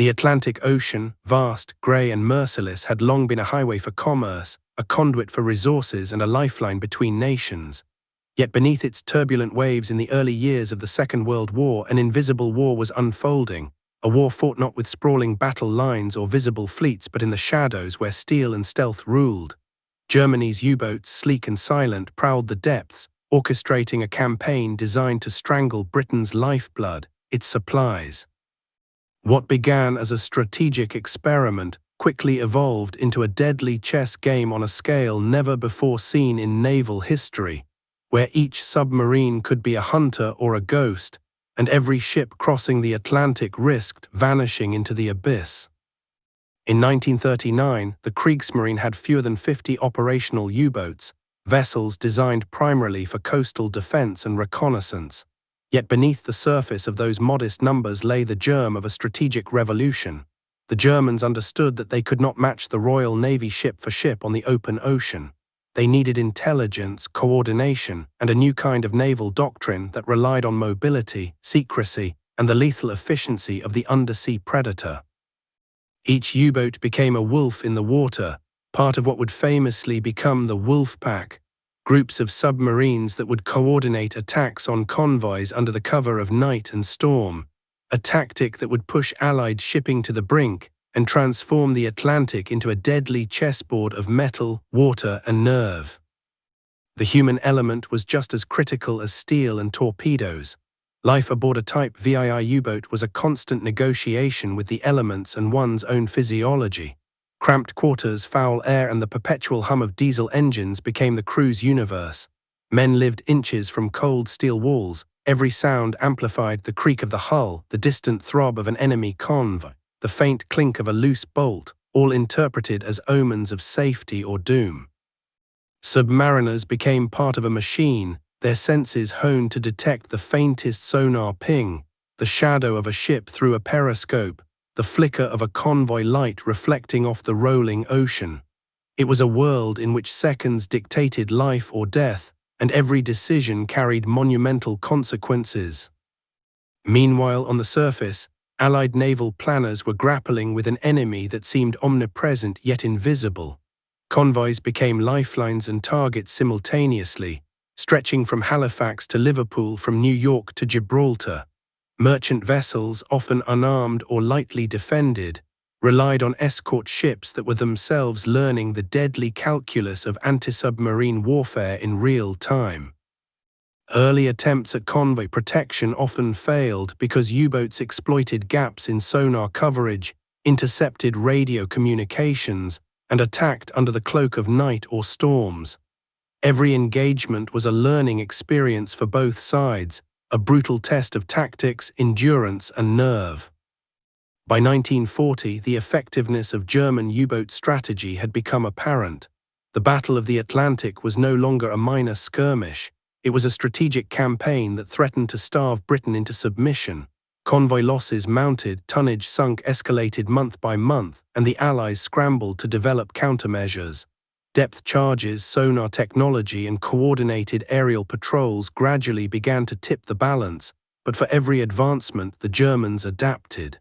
The Atlantic Ocean, vast, grey and merciless, had long been a highway for commerce, a conduit for resources and a lifeline between nations. Yet beneath its turbulent waves in the early years of the Second World War, an invisible war was unfolding, a war fought not with sprawling battle lines or visible fleets but in the shadows where steel and stealth ruled. Germany's U-boats, sleek and silent, prowled the depths, orchestrating a campaign designed to strangle Britain's lifeblood, its supplies. What began as a strategic experiment quickly evolved into a deadly chess game on a scale never before seen in naval history, where each submarine could be a hunter or a ghost, and every ship crossing the Atlantic risked vanishing into the abyss. In 1939, the Kriegsmarine had fewer than 50 operational U-boats, vessels designed primarily for coastal defense and reconnaissance. Yet beneath the surface of those modest numbers lay the germ of a strategic revolution. The Germans understood that they could not match the Royal Navy ship for ship on the open ocean. They needed intelligence, coordination, and a new kind of naval doctrine that relied on mobility, secrecy, and the lethal efficiency of the undersea predator. Each U-boat became a wolf in the water, part of what would famously become the Wolf Pack, groups of submarines that would coordinate attacks on convoys under the cover of night and storm, a tactic that would push Allied shipping to the brink and transform the Atlantic into a deadly chessboard of metal, water, and nerve. The human element was just as critical as steel and torpedoes. Life aboard a Type VII U-boat was a constant negotiation with the elements and one's own physiology. Cramped quarters, foul air, and the perpetual hum of diesel engines became the crew's universe. Men lived inches from cold steel walls. Every sound amplified: the creak of the hull, the distant throb of an enemy convoy, the faint clink of a loose bolt, all interpreted as omens of safety or doom. Submariners became part of a machine, their senses honed to detect the faintest sonar ping, the shadow of a ship through a periscope, the flicker of a convoy light reflecting off the rolling ocean. It was a world in which seconds dictated life or death, and every decision carried monumental consequences. Meanwhile, on the surface, Allied naval planners were grappling with an enemy that seemed omnipresent yet invisible. Convoys became lifelines and targets simultaneously, stretching from Halifax to Liverpool, from New York to Gibraltar. Merchant vessels, often unarmed or lightly defended, relied on escort ships that were themselves learning the deadly calculus of anti-submarine warfare in real time. Early attempts at convoy protection often failed because U-boats exploited gaps in sonar coverage, intercepted radio communications, and attacked under the cloak of night or storms. Every engagement was a learning experience for both sides, a brutal test of tactics, endurance, and nerve. By 1940, the effectiveness of German U-boat strategy had become apparent. The Battle of the Atlantic was no longer a minor skirmish. It was a strategic campaign that threatened to starve Britain into submission. Convoy losses mounted, tonnage sunk, escalated month by month, and the Allies scrambled to develop countermeasures. Depth charges, sonar technology, and coordinated aerial patrols gradually began to tip the balance, but for every advancement, the Germans adapted.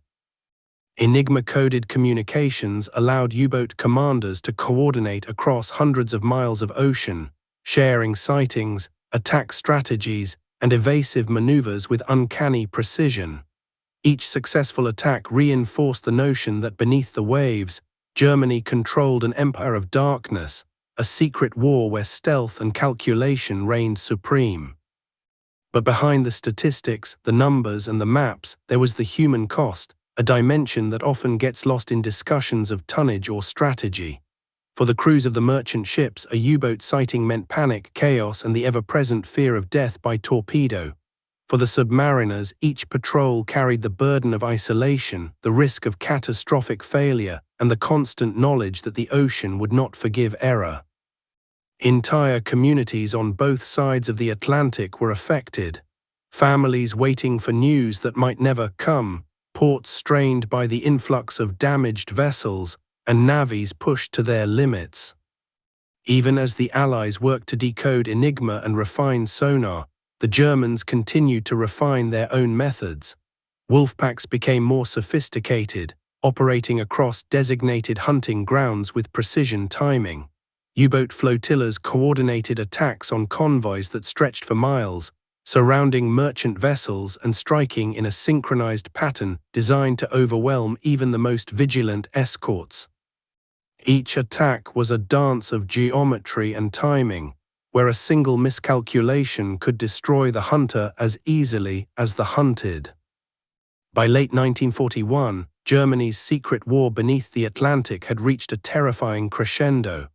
Enigma-coded communications allowed U-boat commanders to coordinate across hundreds of miles of ocean, sharing sightings, attack strategies, and evasive maneuvers with uncanny precision. Each successful attack reinforced the notion that beneath the waves, Germany controlled an empire of darkness, a secret war where stealth and calculation reigned supreme. But behind the statistics, the numbers, and the maps, there was the human cost, a dimension that often gets lost in discussions of tonnage or strategy. For the crews of the merchant ships, a U-boat sighting meant panic, chaos, and the ever-present fear of death by torpedo. For the submariners, each patrol carried the burden of isolation, the risk of catastrophic failure, and the constant knowledge that the ocean would not forgive error. Entire communities on both sides of the Atlantic were affected. Families waiting for news that might never come, ports strained by the influx of damaged vessels, and navies pushed to their limits. Even as the Allies worked to decode Enigma and refine sonar, the Germans continued to refine their own methods. Wolfpacks became more sophisticated, operating across designated hunting grounds with precision timing. U-boat flotillas coordinated attacks on convoys that stretched for miles, surrounding merchant vessels and striking in a synchronized pattern designed to overwhelm even the most vigilant escorts. Each attack was a dance of geometry and timing, where a single miscalculation could destroy the hunter as easily as the hunted. By late 1941, Germany's secret war beneath the Atlantic had reached a terrifying crescendo.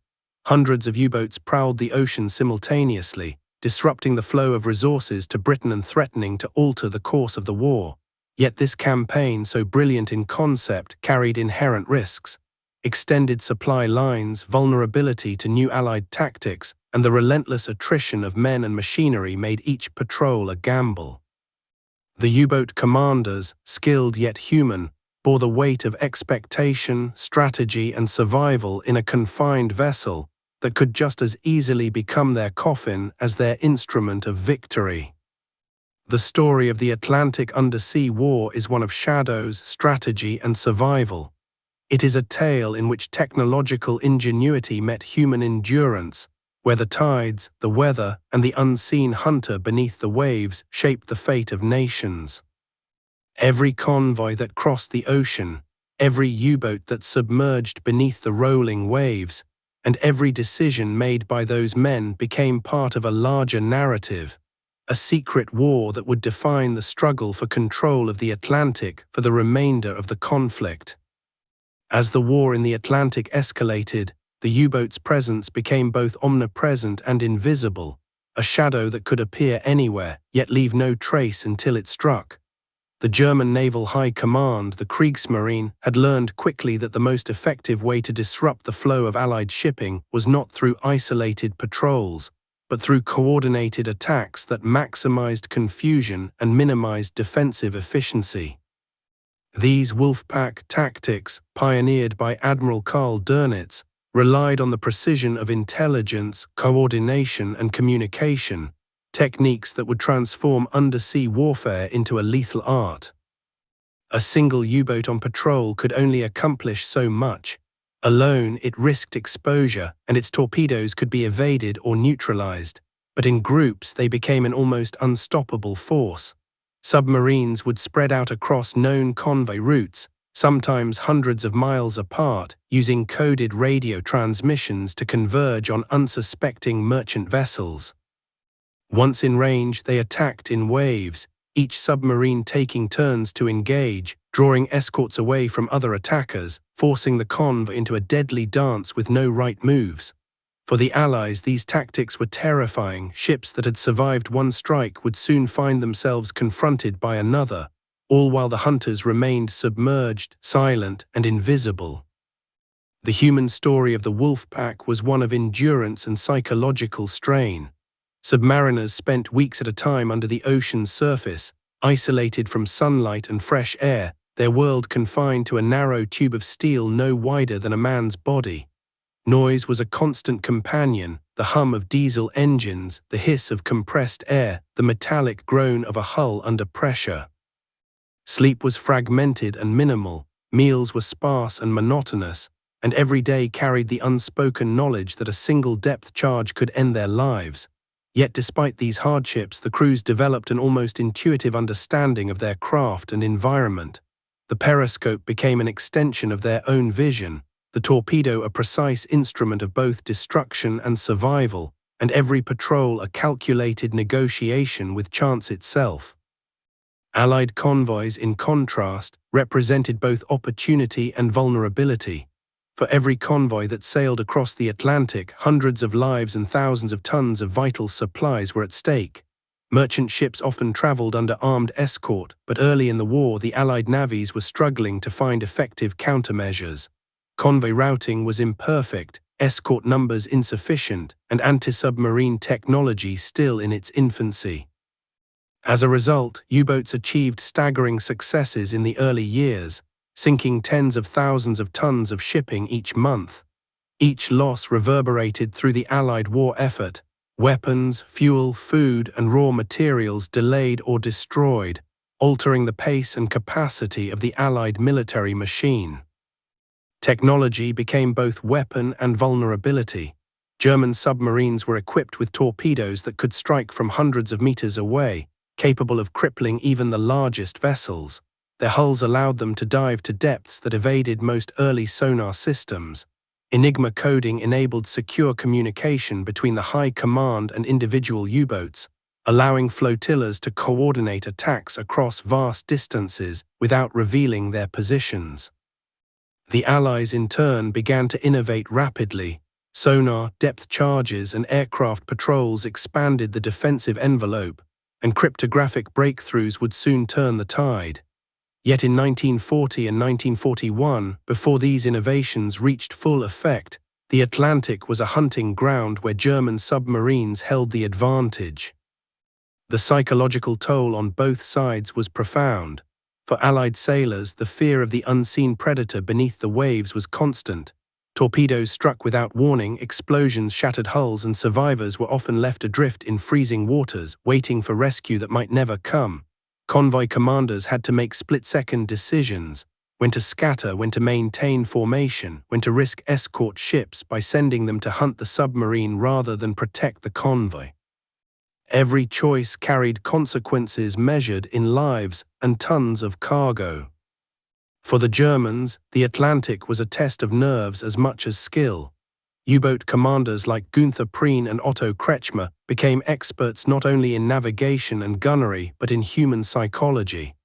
Hundreds of U-boats prowled the ocean simultaneously, disrupting the flow of resources to Britain and threatening to alter the course of the war. Yet this campaign, so brilliant in concept, carried inherent risks. Extended supply lines, vulnerability to new Allied tactics, and the relentless attrition of men and machinery made each patrol a gamble. The U-boat commanders, skilled yet human, bore the weight of expectation, strategy, and survival in a confined vessel that could just as easily become their coffin as their instrument of victory. The story of the Atlantic Undersea War is one of shadows, strategy, and survival. It is a tale in which technological ingenuity met human endurance, where the tides, the weather, and the unseen hunter beneath the waves shaped the fate of nations. Every convoy that crossed the ocean, every U-boat that submerged beneath the rolling waves, and every decision made by those men became part of a larger narrative, a secret war that would define the struggle for control of the Atlantic for the remainder of the conflict. As the war in the Atlantic escalated, the U-boat's presence became both omnipresent and invisible, a shadow that could appear anywhere, yet leave no trace until it struck. The German Naval High Command, the Kriegsmarine, had learned quickly that the most effective way to disrupt the flow of Allied shipping was not through isolated patrols, but through coordinated attacks that maximized confusion and minimized defensive efficiency. These Wolfpack tactics, pioneered by Admiral Karl Dönitz, relied on the precision of intelligence, coordination, and communication, techniques that would transform undersea warfare into a lethal art. A single U-boat on patrol could only accomplish so much. Alone, it risked exposure, and its torpedoes could be evaded or neutralized, but in groups they became an almost unstoppable force. Submarines would spread out across known convoy routes, sometimes hundreds of miles apart, using coded radio transmissions to converge on unsuspecting merchant vessels. Once in range, they attacked in waves, each submarine taking turns to engage, drawing escorts away from other attackers, forcing the convoy into a deadly dance with no right moves. For the Allies, these tactics were terrifying. Ships that had survived one strike would soon find themselves confronted by another, all while the hunters remained submerged, silent, and invisible. The human story of the Wolfpack was one of endurance and psychological strain. Submariners spent weeks at a time under the ocean's surface, isolated from sunlight and fresh air, their world confined to a narrow tube of steel no wider than a man's body. Noise was a constant companion, the hum of diesel engines, the hiss of compressed air, the metallic groan of a hull under pressure. Sleep was fragmented and minimal, meals were sparse and monotonous, and every day carried the unspoken knowledge that a single depth charge could end their lives. Yet despite these hardships, the crews developed an almost intuitive understanding of their craft and environment. The periscope became an extension of their own vision, the torpedo a precise instrument of both destruction and survival, and every patrol a calculated negotiation with chance itself. Allied convoys, in contrast, represented both opportunity and vulnerability. For every convoy that sailed across the Atlantic, hundreds of lives and thousands of tons of vital supplies were at stake. Merchant ships often traveled under armed escort, but early in the war the Allied navies were struggling to find effective countermeasures. Convoy routing was imperfect, escort numbers insufficient, and anti-submarine technology still in its infancy. As a result, U-boats achieved staggering successes in the early years, sinking tens of thousands of tons of shipping each month. Each loss reverberated through the Allied war effort. Weapons, fuel, food, and raw materials delayed or destroyed, altering the pace and capacity of the Allied military machine. Technology became both weapon and vulnerability. German submarines were equipped with torpedoes that could strike from hundreds of meters away, capable of crippling even the largest vessels. Their hulls allowed them to dive to depths that evaded most early sonar systems. Enigma coding enabled secure communication between the high command and individual U-boats, allowing flotillas to coordinate attacks across vast distances without revealing their positions. The Allies in turn began to innovate rapidly. Sonar, depth charges, and aircraft patrols expanded the defensive envelope, and cryptographic breakthroughs would soon turn the tide. Yet in 1940 and 1941, before these innovations reached full effect, the Atlantic was a hunting ground where German submarines held the advantage. The psychological toll on both sides was profound. For Allied sailors, the fear of the unseen predator beneath the waves was constant. Torpedoes struck without warning, explosions shattered hulls, and survivors were often left adrift in freezing waters, waiting for rescue that might never come. Convoy commanders had to make split-second decisions: when to scatter, when to maintain formation, when to risk escort ships by sending them to hunt the submarine rather than protect the convoy. Every choice carried consequences measured in lives and tons of cargo. For the Germans, the Atlantic was a test of nerves as much as skill. U-boat commanders like Günther Prien and Otto Kretschmer became experts not only in navigation and gunnery but in human psychology.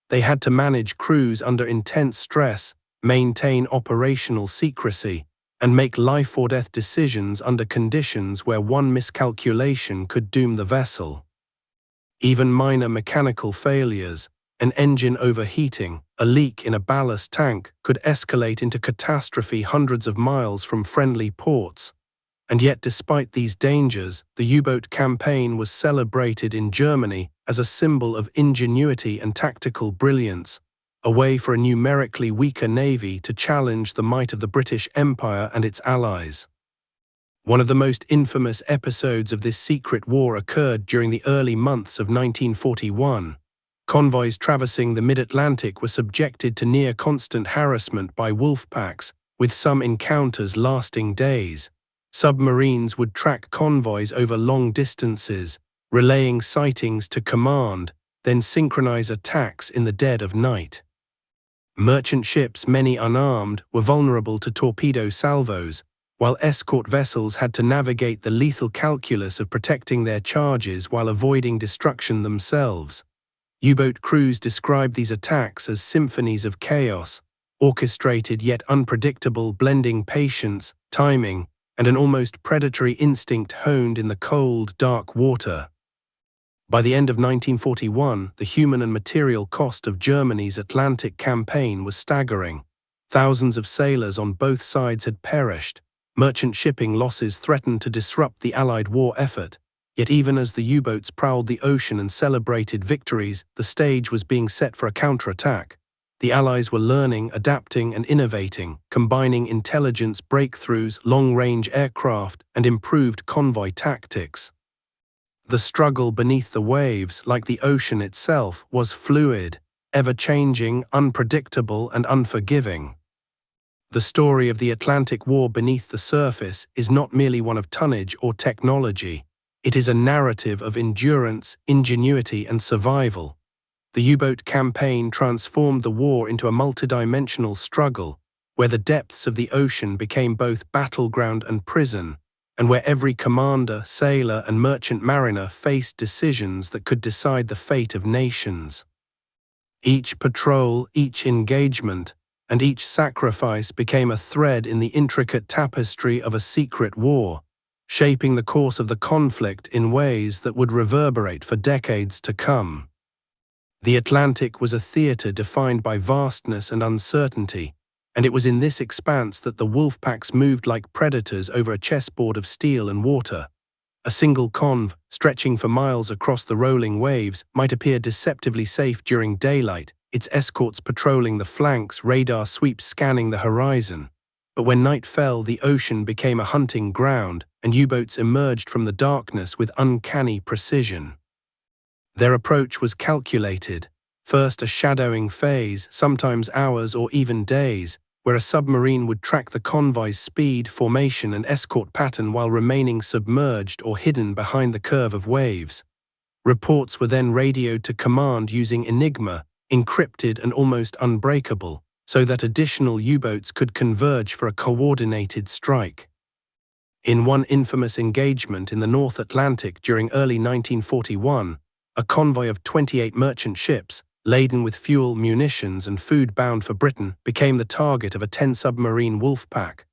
They had to manage crews under intense stress, maintain operational secrecy, and make life-or-death decisions under conditions where one miscalculation could doom the vessel. Even minor mechanical failures, an engine overheating, a leak in a ballast tank, could escalate into catastrophe hundreds of miles from friendly ports. And yet, despite these dangers, the U-boat campaign was celebrated in Germany as a symbol of ingenuity and tactical brilliance, a way for a numerically weaker navy to challenge the might of the British Empire and its allies. One of the most infamous episodes of this secret war occurred during the early months of 1941. Convoys traversing the mid-Atlantic were subjected to near-constant harassment by wolf packs, with some encounters lasting days. Submarines would track convoys over long distances, relaying sightings to command, then synchronize attacks in the dead of night. Merchant ships, many unarmed, were vulnerable to torpedo salvos, while escort vessels had to navigate the lethal calculus of protecting their charges while avoiding destruction themselves. U-boat crews described these attacks as symphonies of chaos, orchestrated yet unpredictable, blending patience, timing, and an almost predatory instinct honed in the cold, dark water. By the end of 1941, the human and material cost of Germany's Atlantic campaign was staggering. Thousands of sailors on both sides had perished. Merchant shipping losses threatened to disrupt the Allied war effort. Yet even as the U-boats prowled the ocean and celebrated victories, the stage was being set for a counterattack. The Allies were learning, adapting, and innovating, combining intelligence breakthroughs, long-range aircraft, and improved convoy tactics. The struggle beneath the waves, like the ocean itself, was fluid, ever-changing, unpredictable, and unforgiving. The story of the Atlantic War beneath the surface is not merely one of tonnage or technology. It is a narrative of endurance, ingenuity, and survival. The U-boat campaign transformed the war into a multidimensional struggle, where the depths of the ocean became both battleground and prison, and where every commander, sailor, and merchant mariner faced decisions that could decide the fate of nations. Each patrol, each engagement, and each sacrifice became a thread in the intricate tapestry of a secret war, shaping the course of the conflict in ways that would reverberate for decades to come. The Atlantic was a theater defined by vastness and uncertainty, and it was in this expanse that the wolf packs moved like predators over a chessboard of steel and water. A single conv, stretching for miles across the rolling waves, might appear deceptively safe during daylight, its escorts patrolling the flanks, radar sweeps scanning the horizon. But when night fell, the ocean became a hunting ground, and U-boats emerged from the darkness with uncanny precision. Their approach was calculated. First, a shadowing phase, sometimes hours or even days, where a submarine would track the convoy's speed, formation, and escort pattern while remaining submerged or hidden behind the curve of waves. Reports were then radioed to command using Enigma, encrypted and almost unbreakable, so that additional U-boats could converge for a coordinated strike. In one infamous engagement in the North Atlantic during early 1941, a convoy of 28 merchant ships, laden with fuel, munitions, and food bound for Britain, became the target of a 10-submarine wolf pack.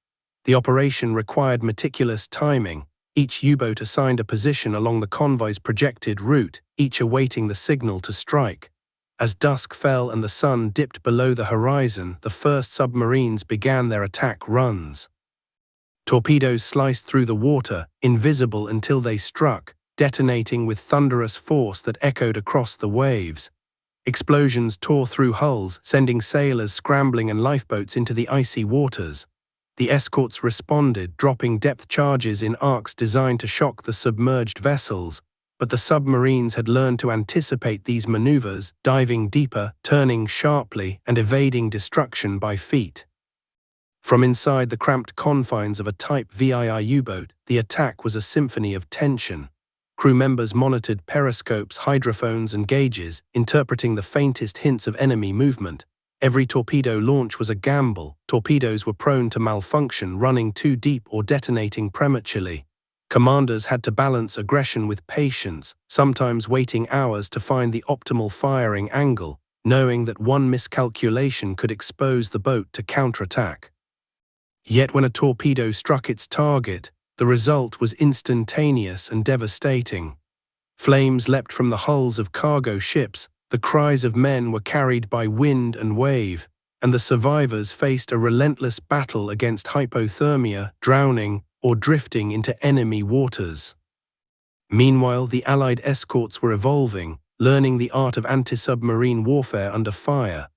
The operation required meticulous timing, each U-boat assigned a position along the convoy's projected route, each awaiting the signal to strike. As dusk fell and the sun dipped below the horizon, the first submarines began their attack runs. Torpedoes sliced through the water, invisible until they struck, detonating with thunderous force that echoed across the waves. Explosions tore through hulls, sending sailors scrambling and lifeboats into the icy waters. The escorts responded, dropping depth charges in arcs designed to shock the submerged vessels, but the submarines had learned to anticipate these maneuvers, diving deeper, turning sharply, and evading destruction by feet. From inside the cramped confines of a Type VII U-boat, the attack was a symphony of tension. Crew members monitored periscopes, hydrophones, and gauges, interpreting the faintest hints of enemy movement. Every torpedo launch was a gamble. Torpedoes were prone to malfunction, running too deep or detonating prematurely. Commanders had to balance aggression with patience, sometimes waiting hours to find the optimal firing angle, knowing that one miscalculation could expose the boat to counterattack. Yet when a torpedo struck its target, the result was instantaneous and devastating. Flames leapt from the hulls of cargo ships, the cries of men were carried by wind and wave, and the survivors faced a relentless battle against hypothermia, drowning, or drifting into enemy waters. Meanwhile, the Allied escorts were evolving, learning the art of anti-submarine warfare under fire.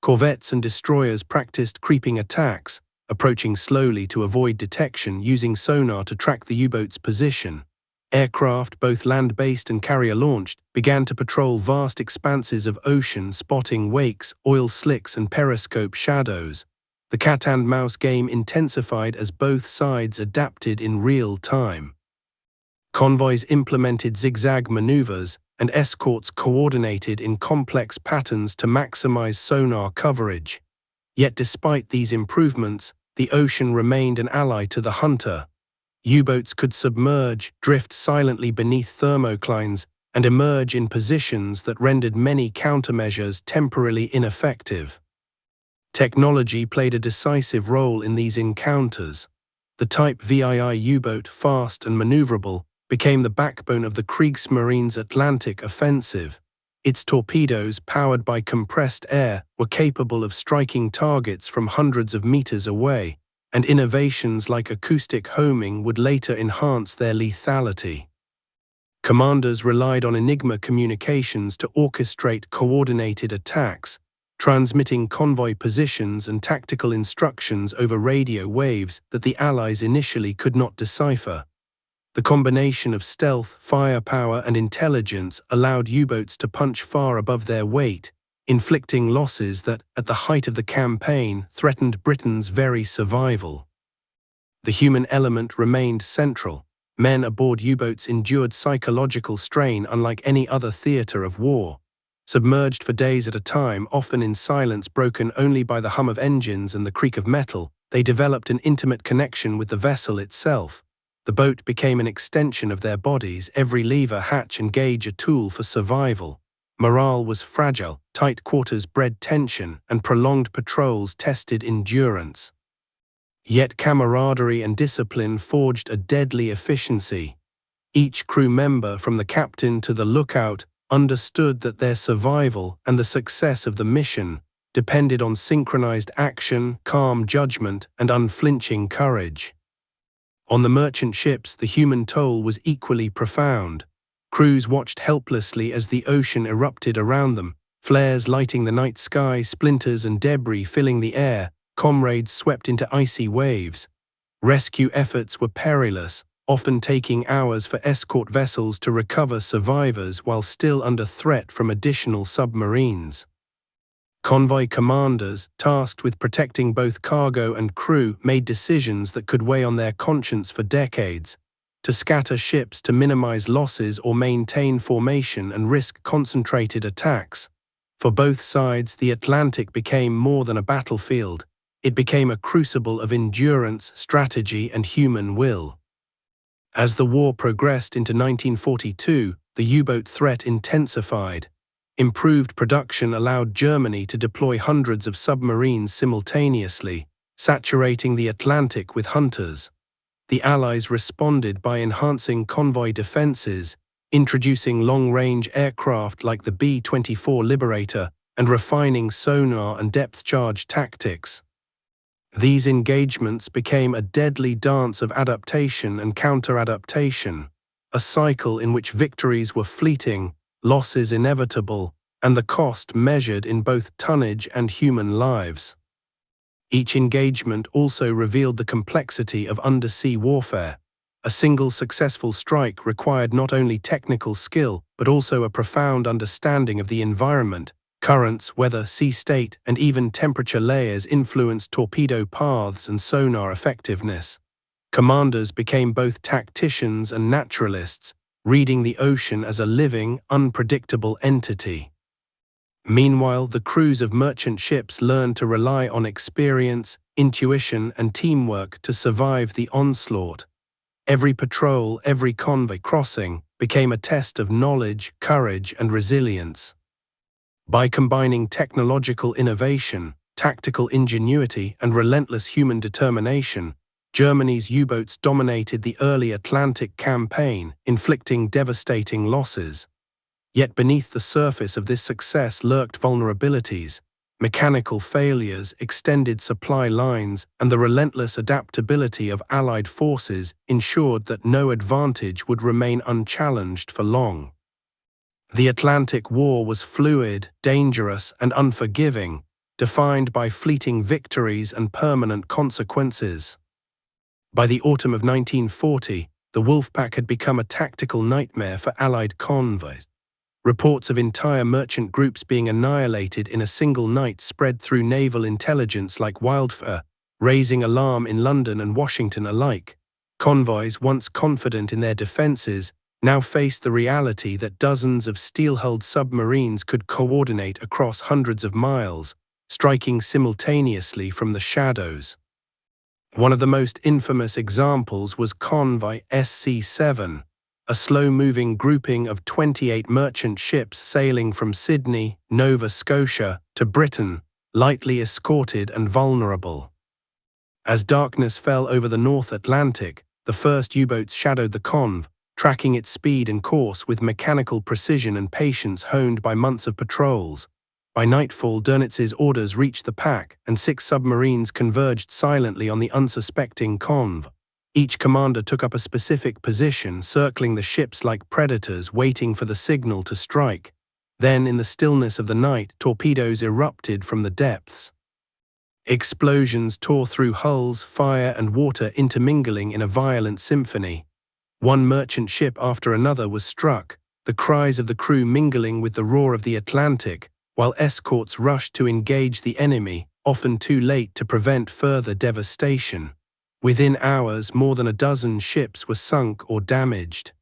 Corvettes and destroyers practiced creeping attacks, approaching slowly to avoid detection, using sonar to track the U-boat's position. Aircraft, both land-based and carrier-launched, began to patrol vast expanses of ocean, spotting wakes, oil slicks, and periscope shadows. The cat-and-mouse game intensified as both sides adapted in real time. Convoys implemented zigzag maneuvers, and escorts coordinated in complex patterns to maximize sonar coverage. Yet despite these improvements, the ocean remained an ally to the hunter. U-boats could submerge, drift silently beneath thermoclines, and emerge in positions that rendered many countermeasures temporarily ineffective. Technology played a decisive role in these encounters. The Type VII U-boat, fast and maneuverable, became the backbone of the Kriegsmarine's Atlantic offensive. Its torpedoes, powered by compressed air, were capable of striking targets from hundreds of meters away, and innovations like acoustic homing would later enhance their lethality. Commanders relied on Enigma communications to orchestrate coordinated attacks, transmitting convoy positions and tactical instructions over radio waves that the Allies initially could not decipher. The combination of stealth, firepower, and intelligence allowed U-boats to punch far above their weight, inflicting losses that, at the height of the campaign, threatened Britain's very survival. The human element remained central. Men aboard U-boats endured psychological strain unlike any other theater of war. Submerged for days at a time, often in silence broken only by the hum of engines and the creak of metal, they developed an intimate connection with the vessel itself. The boat became an extension of their bodies, every lever, hatch, and gauge a tool for survival. Morale was fragile, tight quarters bred tension, and prolonged patrols tested endurance. Yet camaraderie and discipline forged a deadly efficiency. Each crew member, from the captain to the lookout, understood that their survival and the success of the mission depended on synchronized action, calm judgment, and unflinching courage. On the merchant ships, the human toll was equally profound. Crews watched helplessly as the ocean erupted around them, flares lighting the night sky, splinters and debris filling the air. Comrades swept into icy waves. Rescue efforts were perilous, often taking hours for escort vessels to recover survivors while still under threat from additional submarines. Convoy commanders, tasked with protecting both cargo and crew, made decisions that could weigh on their conscience for decades: to scatter ships to minimize losses or maintain formation and risk concentrated attacks. For both sides, the Atlantic became more than a battlefield. It became a crucible of endurance, strategy, and human will. As the war progressed into 1942, the U-boat threat intensified. Improved production allowed Germany to deploy hundreds of submarines simultaneously, saturating the Atlantic with hunters. The Allies responded by enhancing convoy defenses, introducing long-range aircraft like the B-24 Liberator, and refining sonar and depth-charge tactics. These engagements became a deadly dance of adaptation and counter-adaptation, a cycle in which victories were fleeting, losses inevitable, and the cost measured in both tonnage and human lives. Each engagement also revealed the complexity of undersea warfare. A single successful strike required not only technical skill, but also a profound understanding of the environment. Currents, weather, sea state, and even temperature layers influenced torpedo paths and sonar effectiveness. Commanders became both tacticians and naturalists, reading the ocean as a living, unpredictable entity. Meanwhile, the crews of merchant ships learned to rely on experience, intuition, and teamwork to survive the onslaught. Every patrol, every convoy crossing became a test of knowledge, courage, and resilience. By combining technological innovation, tactical ingenuity, and relentless human determination, Germany's U-boats dominated the early Atlantic campaign, inflicting devastating losses. Yet beneath the surface of this success lurked vulnerabilities: mechanical failures, extended supply lines, and the relentless adaptability of Allied forces ensured that no advantage would remain unchallenged for long. The Atlantic War was fluid, dangerous, and unforgiving, defined by fleeting victories and permanent consequences. By the autumn of 1940, the Wolfpack had become a tactical nightmare for Allied convoys. Reports of entire merchant groups being annihilated in a single night spread through naval intelligence like wildfire, raising alarm in London and Washington alike. Convoys, once confident in their defenses, now faced the reality that dozens of steel-hulled submarines could coordinate across hundreds of miles, striking simultaneously from the shadows. One of the most infamous examples was Convoy SC-7, a slow-moving grouping of 28 merchant ships sailing from Sydney, Nova Scotia, to Britain, lightly escorted and vulnerable. As darkness fell over the North Atlantic, the first U-boats shadowed the convoy, tracking its speed and course with mechanical precision and patience honed by months of patrols. By nightfall, Donitz's orders reached the pack, and 6 submarines converged silently on the unsuspecting convoy. Each commander took up a specific position, circling the ships like predators, waiting for the signal to strike. Then, in the stillness of the night, torpedoes erupted from the depths. Explosions tore through hulls, fire and water intermingling in a violent symphony. One merchant ship after another was struck, the cries of the crew mingling with the roar of the Atlantic, while escorts rushed to engage the enemy, often too late to prevent further devastation. Within hours, more than a dozen ships were sunk or damaged.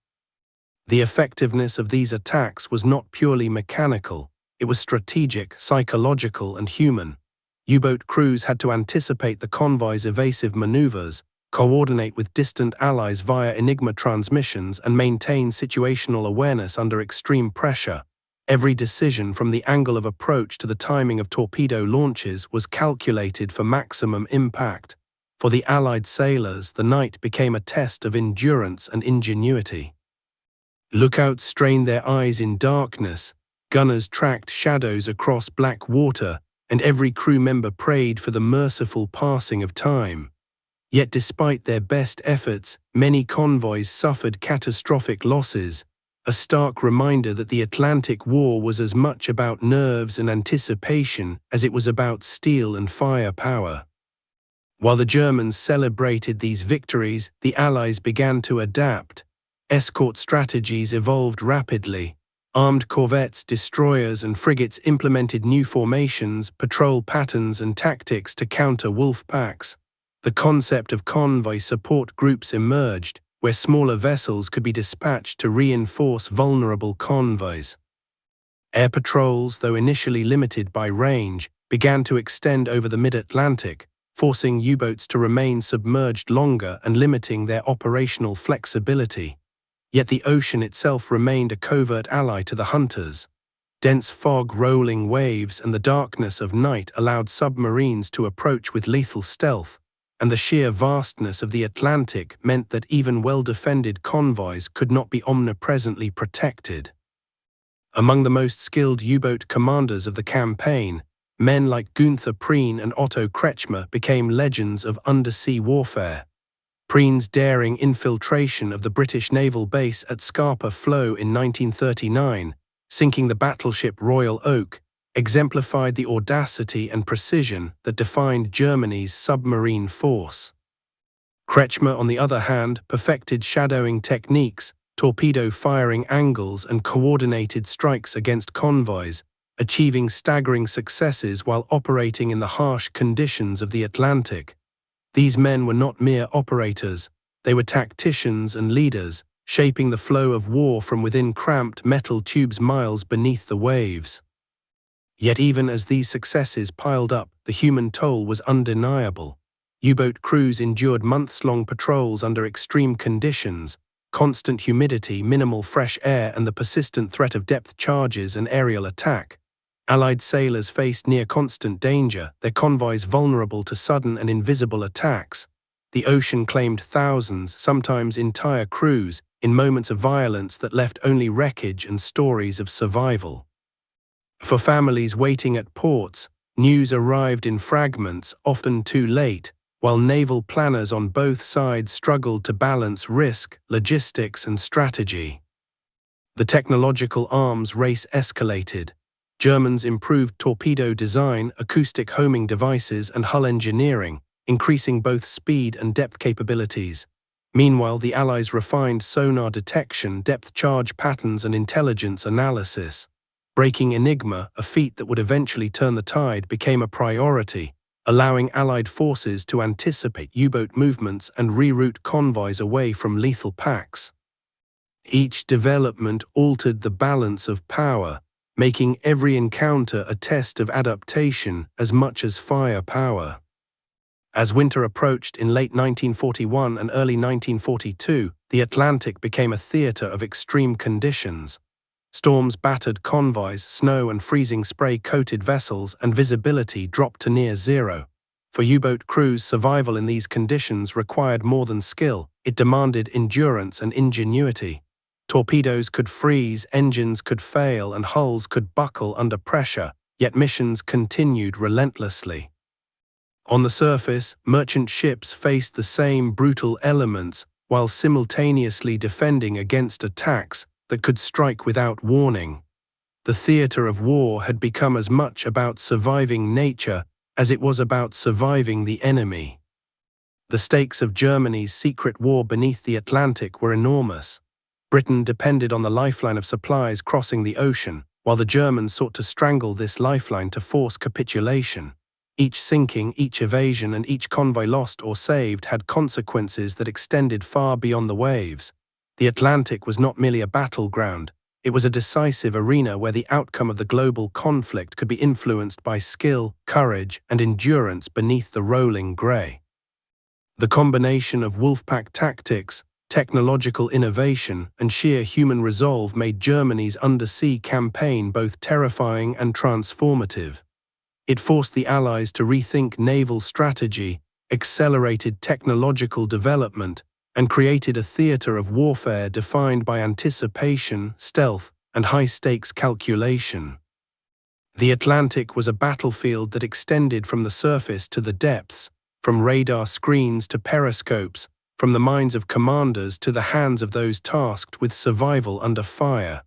The effectiveness of these attacks was not purely mechanical, it was strategic, psychological, and human. U-boat crews had to anticipate the convoy's evasive maneuvers, coordinate with distant allies via Enigma transmissions, and maintain situational awareness under extreme pressure. Every decision, from the angle of approach to the timing of torpedo launches, was calculated for maximum impact. For the Allied sailors, the night became a test of endurance and ingenuity. Lookouts strained their eyes in darkness, gunners tracked shadows across black water, and every crew member prayed for the merciful passing of time. Yet despite their best efforts, many convoys suffered catastrophic losses, a stark reminder that the Atlantic War was as much about nerves and anticipation as it was about steel and firepower. While the Germans celebrated these victories, the Allies began to adapt. Escort strategies evolved rapidly. Armed corvettes, destroyers, and frigates implemented new formations, patrol patterns, and tactics to counter wolf packs. The concept of convoy support groups emerged, where smaller vessels could be dispatched to reinforce vulnerable convoys. Air patrols, though initially limited by range, began to extend over the mid-Atlantic, forcing U-boats to remain submerged longer and limiting their operational flexibility. Yet the ocean itself remained a covert ally to the hunters. Dense fog, rolling waves, and the darkness of night allowed submarines to approach with lethal stealth, and the sheer vastness of the Atlantic meant that even well-defended convoys could not be omnipresently protected. Among the most skilled U-boat commanders of the campaign, men like Gunther Prien and Otto Kretschmer became legends of undersea warfare. Prien's daring infiltration of the British naval base at Scapa Flow in 1939, sinking the battleship Royal Oak, exemplified the audacity and precision that defined Germany's submarine force. Kretschmer, on the other hand, perfected shadowing techniques, torpedo firing angles, and coordinated strikes against convoys, achieving staggering successes while operating in the harsh conditions of the Atlantic. These men were not mere operators, they were tacticians and leaders, shaping the flow of war from within cramped metal tubes miles beneath the waves. Yet even as these successes piled up, the human toll was undeniable. U-boat crews endured months-long patrols under extreme conditions, constant humidity, minimal fresh air, and the persistent threat of depth charges and aerial attack. Allied sailors faced near-constant danger, their convoys vulnerable to sudden and invisible attacks. The ocean claimed thousands, sometimes entire crews, in moments of violence that left only wreckage and stories of survival. For families waiting at ports, news arrived in fragments, often too late, while naval planners on both sides struggled to balance risk, logistics, and strategy. The technological arms race escalated. Germans improved torpedo design, acoustic homing devices, and hull engineering, increasing both speed and depth capabilities. Meanwhile, the Allies refined sonar detection, depth charge patterns, and intelligence analysis. Breaking Enigma, a feat that would eventually turn the tide, became a priority, allowing Allied forces to anticipate U-boat movements and reroute convoys away from lethal packs. Each development altered the balance of power, making every encounter a test of adaptation as much as firepower. As winter approached in late 1941 and early 1942, the Atlantic became a theater of extreme conditions. Storms battered convoys, snow and freezing spray-coated vessels, and visibility dropped to near zero. For U-boat crews, survival in these conditions required more than skill. It demanded endurance and ingenuity. Torpedoes could freeze, engines could fail, and hulls could buckle under pressure, yet missions continued relentlessly. On the surface, merchant ships faced the same brutal elements while simultaneously defending against attacks that could strike without warning. The theater of war had become as much about surviving nature as it was about surviving the enemy. The stakes of Germany's secret war beneath the Atlantic were enormous. Britain depended on the lifeline of supplies crossing the ocean, while the Germans sought to strangle this lifeline to force capitulation. Each sinking, each evasion, and each convoy lost or saved had consequences that extended far beyond the waves. The Atlantic was not merely a battleground, it was a decisive arena where the outcome of the global conflict could be influenced by skill, courage, and endurance beneath the rolling grey. The combination of wolfpack tactics, technological innovation, and sheer human resolve made Germany's undersea campaign both terrifying and transformative. It forced the Allies to rethink naval strategy, accelerated technological development, and created a theater of warfare defined by anticipation, stealth, and high-stakes calculation. The Atlantic was a battlefield that extended from the surface to the depths, from radar screens to periscopes, from the minds of commanders to the hands of those tasked with survival under fire.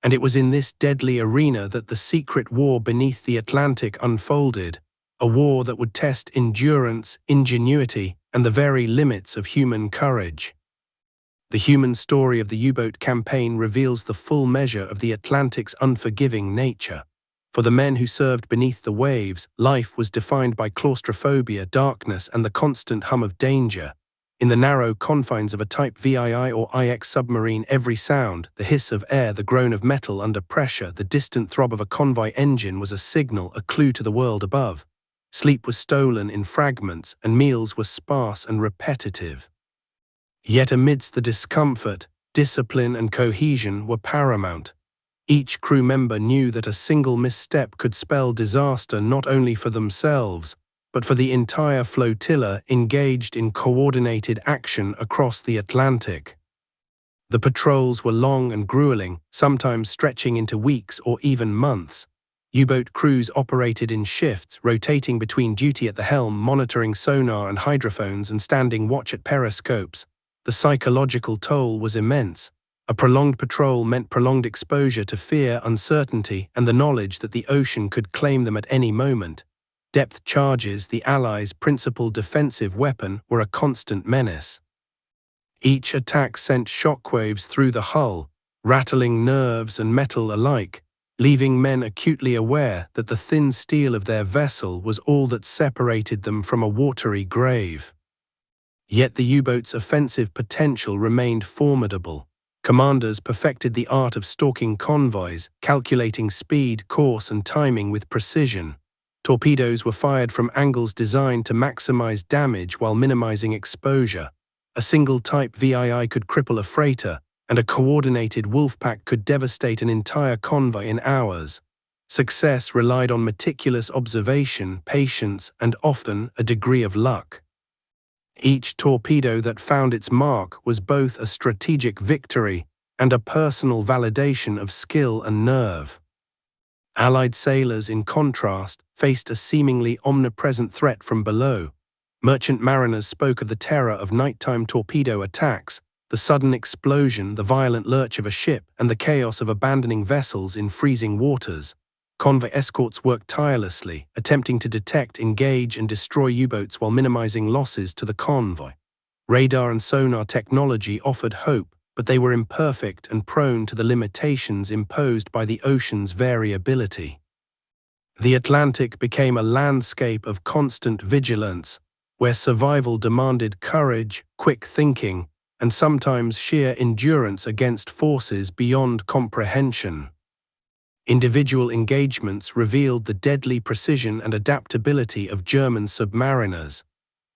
And it was in this deadly arena that the secret war beneath the Atlantic unfolded, a war that would test endurance, ingenuity, and the very limits of human courage. The human story of the U-boat campaign reveals the full measure of the Atlantic's unforgiving nature. For the men who served beneath the waves, life was defined by claustrophobia, darkness, and the constant hum of danger. In the narrow confines of a Type VII or IX submarine, every sound, the hiss of air, the groan of metal under pressure, the distant throb of a convoy engine was a signal, a clue to the world above. Sleep was stolen in fragments, and meals were sparse and repetitive. Yet amidst the discomfort, discipline and cohesion were paramount. Each crew member knew that a single misstep could spell disaster not only for themselves, but for the entire flotilla engaged in coordinated action across the Atlantic. The patrols were long and grueling, sometimes stretching into weeks or even months. U-boat crews operated in shifts, rotating between duty at the helm, monitoring sonar and hydrophones, and standing watch at periscopes. The psychological toll was immense. A prolonged patrol meant prolonged exposure to fear, uncertainty, and the knowledge that the ocean could claim them at any moment. Depth charges, the Allies' principal defensive weapon, were a constant menace. Each attack sent shockwaves through the hull, rattling nerves and metal alike, leaving men acutely aware that the thin steel of their vessel was all that separated them from a watery grave. Yet the U-boat's offensive potential remained formidable. Commanders perfected the art of stalking convoys, calculating speed, course, and timing with precision. Torpedoes were fired from angles designed to maximize damage while minimizing exposure. A single Type VII could cripple a freighter, and a coordinated wolfpack could devastate an entire convoy in hours. Success relied on meticulous observation, patience, and often a degree of luck. Each torpedo that found its mark was both a strategic victory and a personal validation of skill and nerve. Allied sailors, in contrast, faced a seemingly omnipresent threat from below. Merchant mariners spoke of the terror of nighttime torpedo attacks, the sudden explosion, the violent lurch of a ship, and the chaos of abandoning vessels in freezing waters. Convoy escorts worked tirelessly, attempting to detect, engage, and destroy U-boats while minimizing losses to the convoy. Radar and sonar technology offered hope, but they were imperfect and prone to the limitations imposed by the ocean's variability. The Atlantic became a landscape of constant vigilance, where survival demanded courage, quick thinking, and sometimes sheer endurance against forces beyond comprehension. Individual engagements revealed the deadly precision and adaptability of German submariners.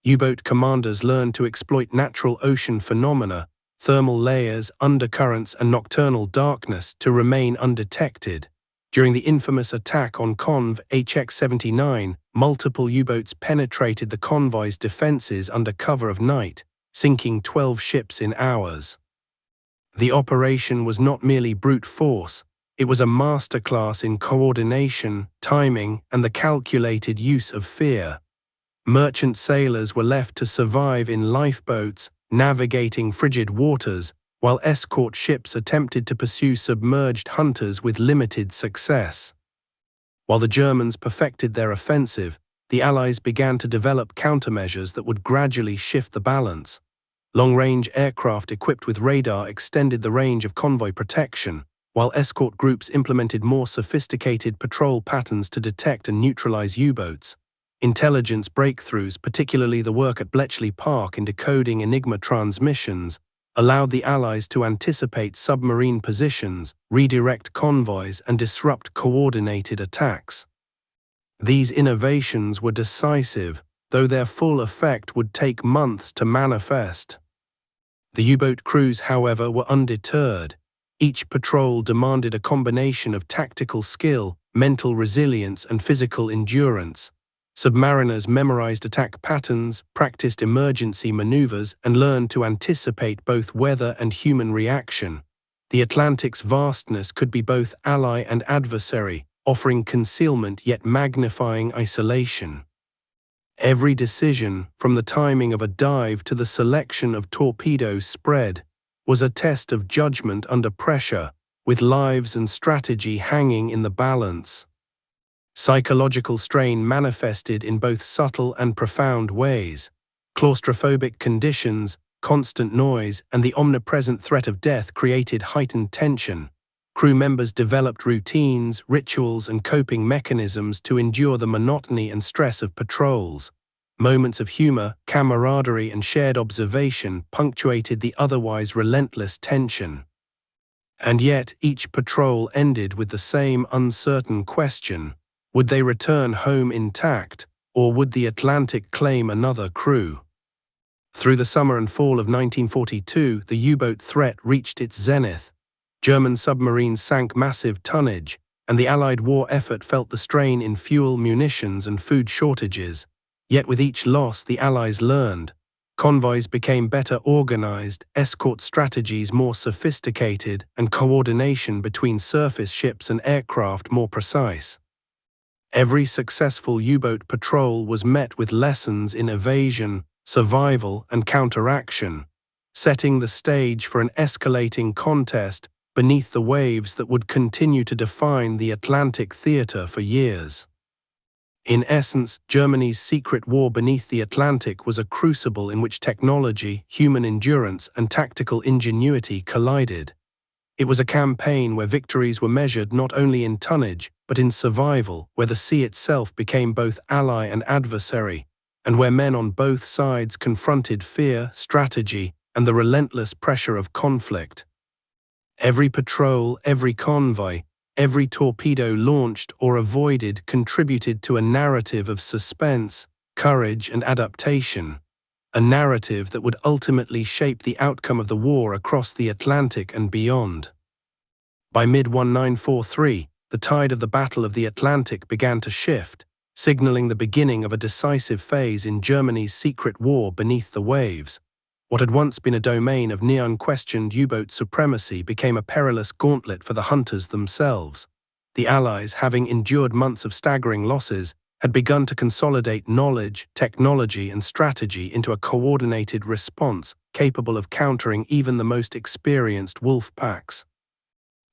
U-boat commanders learned to exploit natural ocean phenomena, thermal layers, undercurrents, and nocturnal darkness to remain undetected. During the infamous attack on Conv HX-79, multiple U-boats penetrated the convoy's defenses under cover of night, sinking 12 ships in hours. The operation was not merely brute force. It was a masterclass in coordination, timing, and the calculated use of fear. Merchant sailors were left to survive in lifeboats, navigating frigid waters, while escort ships attempted to pursue submerged hunters with limited success. While the Germans perfected their offensive, the Allies began to develop countermeasures that would gradually shift the balance. Long-range aircraft equipped with radar extended the range of convoy protection, while escort groups implemented more sophisticated patrol patterns to detect and neutralize U-boats. Intelligence breakthroughs, particularly the work at Bletchley Park in decoding Enigma transmissions, allowed the Allies to anticipate submarine positions, redirect convoys, and disrupt coordinated attacks. These innovations were decisive, though their full effect would take months to manifest. The U-boat crews, however, were undeterred. Each patrol demanded a combination of tactical skill, mental resilience, and physical endurance. Submariners memorized attack patterns, practiced emergency maneuvers, and learned to anticipate both weather and human reaction. The Atlantic's vastness could be both ally and adversary, offering concealment yet magnifying isolation. Every decision, from the timing of a dive to the selection of torpedo spread, was a test of judgment under pressure, with lives and strategy hanging in the balance. Psychological strain manifested in both subtle and profound ways. Claustrophobic conditions, constant noise, and the omnipresent threat of death created heightened tension. Crew members developed routines, rituals, and coping mechanisms to endure the monotony and stress of patrols. Moments of humor, camaraderie, and shared observation punctuated the otherwise relentless tension. And yet, each patrol ended with the same uncertain question: would they return home intact, or would the Atlantic claim another crew? Through the summer and fall of 1942, the U-boat threat reached its zenith. German submarines sank massive tonnage, and the Allied war effort felt the strain in fuel, munitions, and food shortages. Yet with each loss, the Allies learned. Convoys became better organized, escort strategies more sophisticated, and coordination between surface ships and aircraft more precise. Every successful U-boat patrol was met with lessons in evasion, survival, and counteraction, setting the stage for an escalating contest beneath the waves that would continue to define the Atlantic theater for years. In essence, Germany's secret war beneath the Atlantic was a crucible in which technology, human endurance, and tactical ingenuity collided. It was a campaign where victories were measured not only in tonnage, but in survival, where the sea itself became both ally and adversary, and where men on both sides confronted fear, strategy, and the relentless pressure of conflict. Every patrol, every convoy, every torpedo launched or avoided contributed to a narrative of suspense, courage, and adaptation, a narrative that would ultimately shape the outcome of the war across the Atlantic and beyond. By mid-1943, the tide of the Battle of the Atlantic began to shift, signaling the beginning of a decisive phase in Germany's secret war beneath the waves. What had once been a domain of near unquestioned U-boat supremacy became a perilous gauntlet for the hunters themselves. The Allies, having endured months of staggering losses, had begun to consolidate knowledge, technology, and strategy into a coordinated response capable of countering even the most experienced wolf packs.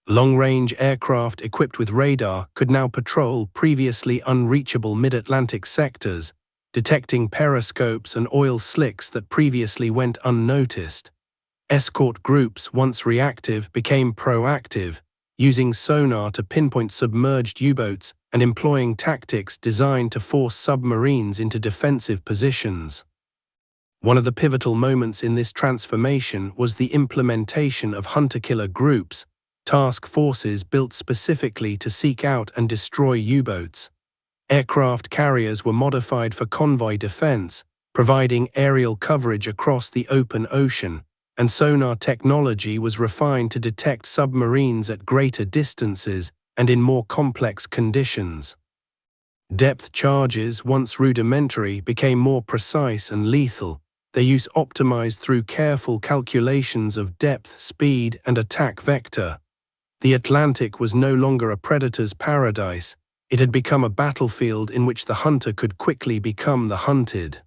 Long-range aircraft equipped with radar could now patrol previously unreachable mid-Atlantic sectors, detecting periscopes and oil slicks that previously went unnoticed. Escort groups, once reactive, became proactive, using sonar to pinpoint submerged U-boats and employing tactics designed to force submarines into defensive positions. One of the pivotal moments in this transformation was the implementation of hunter-killer groups, task forces built specifically to seek out and destroy U-boats. Aircraft carriers were modified for convoy defense, providing aerial coverage across the open ocean, and sonar technology was refined to detect submarines at greater distances and in more complex conditions. Depth charges, once rudimentary, became more precise and lethal, their use optimized through careful calculations of depth, speed, and attack vector. The Atlantic was no longer a predator's paradise. It had become a battlefield in which the hunter could quickly become the hunted.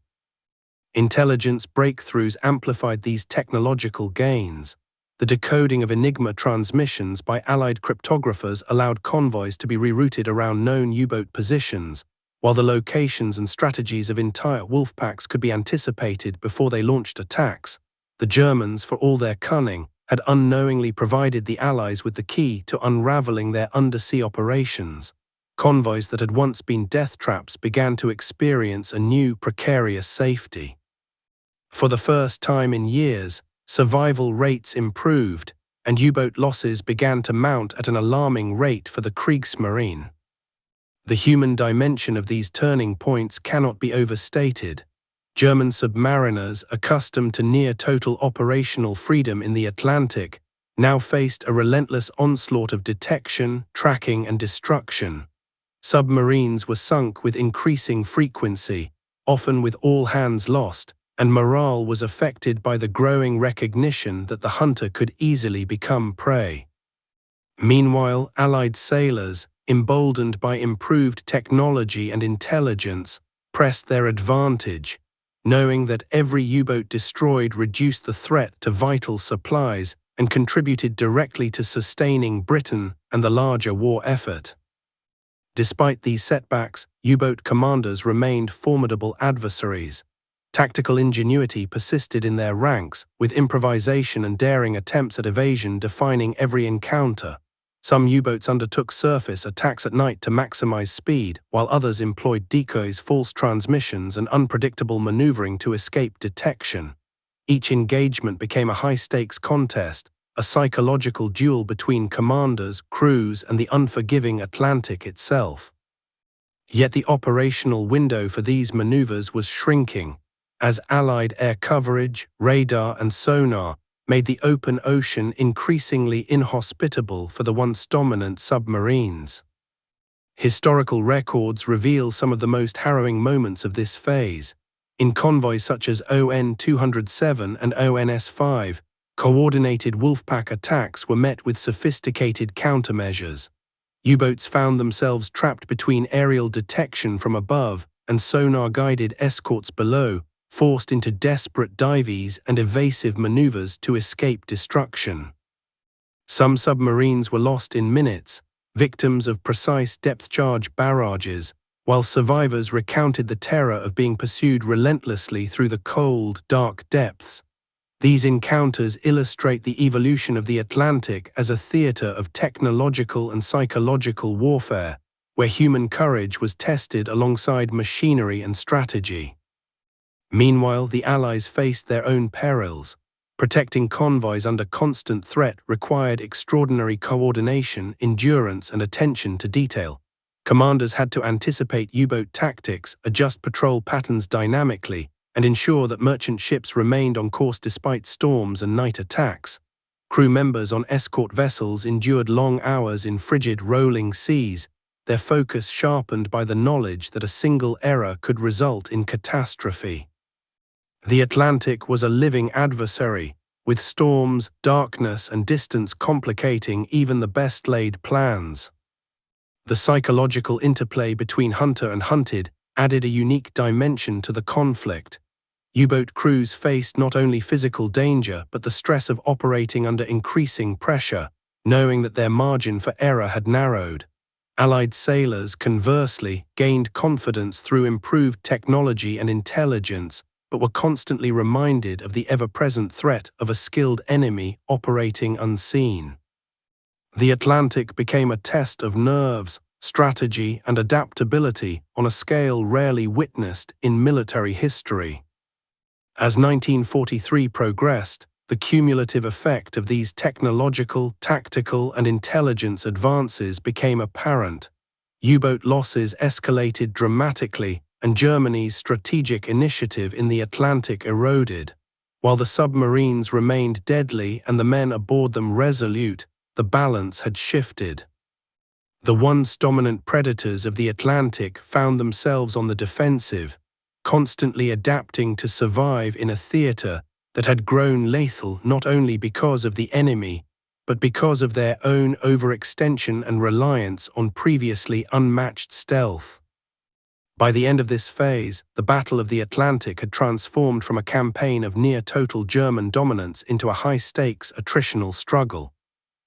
Intelligence breakthroughs amplified these technological gains. The decoding of Enigma transmissions by Allied cryptographers allowed convoys to be rerouted around known U-boat positions, while the locations and strategies of entire wolf packs could be anticipated before they launched attacks. The Germans, for all their cunning, had unknowingly provided the Allies with the key to unraveling their undersea operations. Convoys that had once been death traps began to experience a new precarious safety. For the first time in years, survival rates improved, and U-boat losses began to mount at an alarming rate for the Kriegsmarine. The human dimension of these turning points cannot be overstated. German submariners, accustomed to near-total operational freedom in the Atlantic, now faced a relentless onslaught of detection, tracking, and destruction. Submarines were sunk with increasing frequency, often with all hands lost, and morale was affected by the growing recognition that the hunter could easily become prey. Meanwhile, Allied sailors, emboldened by improved technology and intelligence, pressed their advantage, knowing that every U-boat destroyed reduced the threat to vital supplies and contributed directly to sustaining Britain and the larger war effort. Despite these setbacks, U-boat commanders remained formidable adversaries. Tactical ingenuity persisted in their ranks, with improvisation and daring attempts at evasion defining every encounter. Some U-boats undertook surface attacks at night to maximize speed, while others employed decoys, false transmissions, and unpredictable maneuvering to escape detection. Each engagement became a high-stakes contest, a psychological duel between commanders, crews, and the unforgiving Atlantic itself. Yet the operational window for these maneuvers was shrinking, as Allied air coverage, radar, and sonar made the open ocean increasingly inhospitable for the once dominant submarines. Historical records reveal some of the most harrowing moments of this phase. In convoys such as ON 207 and ONS 5, coordinated Wolfpack attacks were met with sophisticated countermeasures. U-boats found themselves trapped between aerial detection from above and sonar-guided escorts below, forced into desperate dives and evasive maneuvers to escape destruction. Some submarines were lost in minutes, victims of precise depth-charge barrages, while survivors recounted the terror of being pursued relentlessly through the cold, dark depths. These encounters illustrate the evolution of the Atlantic as a theater of technological and psychological warfare, where human courage was tested alongside machinery and strategy. Meanwhile, the Allies faced their own perils. Protecting convoys under constant threat required extraordinary coordination, endurance, and attention to detail. Commanders had to anticipate U-boat tactics, adjust patrol patterns dynamically, and ensure that merchant ships remained on course despite storms and night attacks. Crew members on escort vessels endured long hours in frigid, rolling seas, their focus sharpened by the knowledge that a single error could result in catastrophe. The Atlantic was a living adversary, with storms, darkness, and distance complicating even the best-laid plans. The psychological interplay between hunter and hunted added a unique dimension to the conflict. U-boat crews faced not only physical danger but the stress of operating under increasing pressure, knowing that their margin for error had narrowed. Allied sailors, conversely, gained confidence through improved technology and intelligence, but were constantly reminded of the ever-present threat of a skilled enemy operating unseen. The Atlantic became a test of nerves, strategy, and adaptability on a scale rarely witnessed in military history. As 1943 progressed, the cumulative effect of these technological, tactical, and intelligence advances became apparent. U-boat losses escalated dramatically, and Germany's strategic initiative in the Atlantic eroded. While the submarines remained deadly and the men aboard them resolute, the balance had shifted. The once dominant predators of the Atlantic found themselves on the defensive, constantly adapting to survive in a theater that had grown lethal not only because of the enemy, but because of their own overextension and reliance on previously unmatched stealth. By the end of this phase, the Battle of the Atlantic had transformed from a campaign of near-total German dominance into a high-stakes attritional struggle.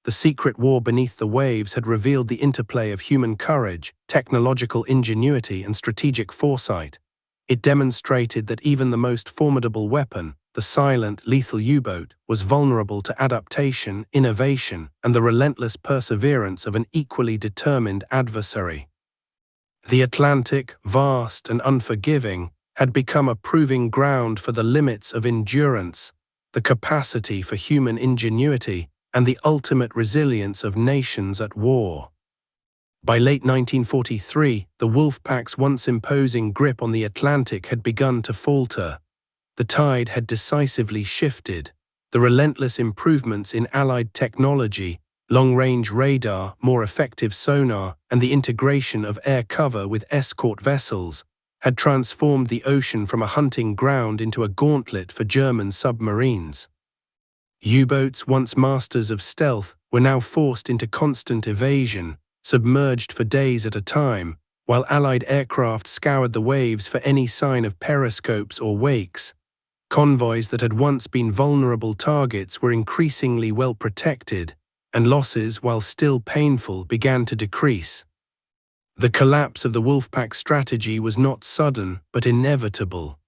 The secret war beneath the waves had revealed the interplay of human courage, technological ingenuity, and strategic foresight. It demonstrated that even the most formidable weapon, the silent, lethal U-boat, was vulnerable to adaptation, innovation, and the relentless perseverance of an equally determined adversary. The Atlantic, vast and unforgiving, had become a proving ground for the limits of endurance, the capacity for human ingenuity, and the ultimate resilience of nations at war. By late 1943, the Wolfpack's once imposing grip on the Atlantic had begun to falter. The tide had decisively shifted. The relentless improvements in Allied technology, long-range radar, more effective sonar, and the integration of air cover with escort vessels had transformed the ocean from a hunting ground into a gauntlet for German submarines. U-boats, once masters of stealth, were now forced into constant evasion, submerged for days at a time, while Allied aircraft scoured the waves for any sign of periscopes or wakes. Convoys that had once been vulnerable targets were increasingly well protected, and losses, while still painful, began to decrease. The collapse of the Wolfpack strategy was not sudden, but inevitable.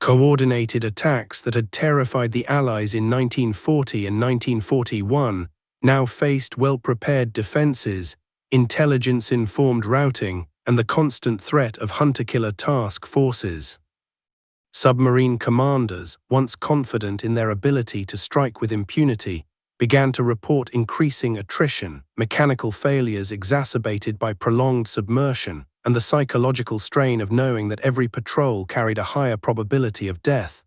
Coordinated attacks that had terrified the Allies in 1940 and 1941 now faced well-prepared defenses, intelligence-informed routing, and the constant threat of hunter-killer task forces. Submarine commanders, once confident in their ability to strike with impunity, began to report increasing attrition, mechanical failures exacerbated by prolonged submersion, and the psychological strain of knowing that every patrol carried a higher probability of death.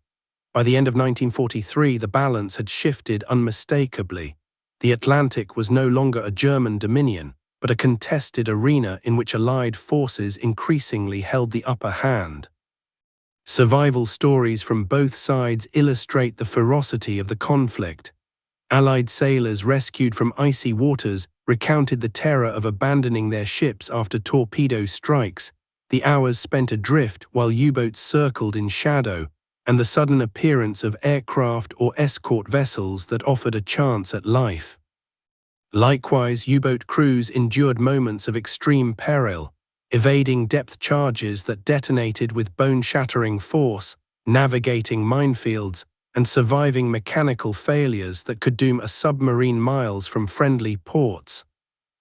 By the end of 1943, the balance had shifted unmistakably. The Atlantic was no longer a German dominion, but a contested arena in which Allied forces increasingly held the upper hand. Survival stories from both sides illustrate the ferocity of the conflict. Allied sailors rescued from icy waters recounted the terror of abandoning their ships after torpedo strikes, the hours spent adrift while U-boats circled in shadow, and the sudden appearance of aircraft or escort vessels that offered a chance at life. Likewise, U-boat crews endured moments of extreme peril, evading depth charges that detonated with bone-shattering force, navigating minefields, and surviving mechanical failures that could doom a submarine miles from friendly ports.